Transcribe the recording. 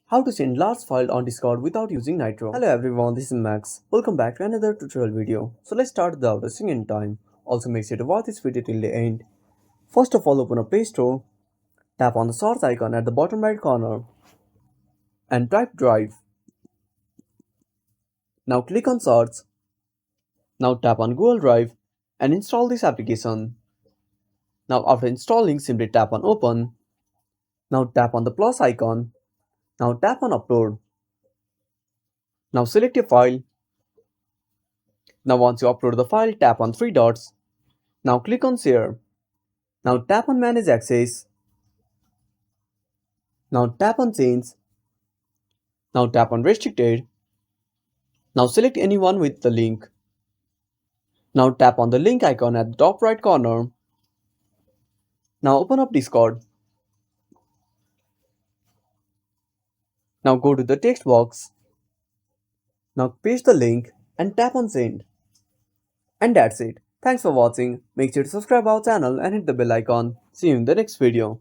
How to send large file on Discord without using Nitro. Hello everyone, this is Max. Welcome back to another tutorial video. So let's start without wasting any time. Also make sure to watch this video till the end. First of all, open up Play Store, tap on the source icon at the bottom right corner and type drive. Now click on search. Now tap on Google Drive and install this application. Now after installing, simply tap on open. Now tap on the plus icon. Now tap on upload. Now select your file. Now once you upload the file, tap on three dots. Now click on share. Now tap on manage access. Now tap on change. Now tap on restricted. Now select anyone with the link. Now tap on the link icon at the top right corner. Now open up Discord. Now go to the text box. Now paste the link and tap on send. And that's it. Thanks for watching. Make sure to subscribe our channel and hit the bell icon. See you in the next video.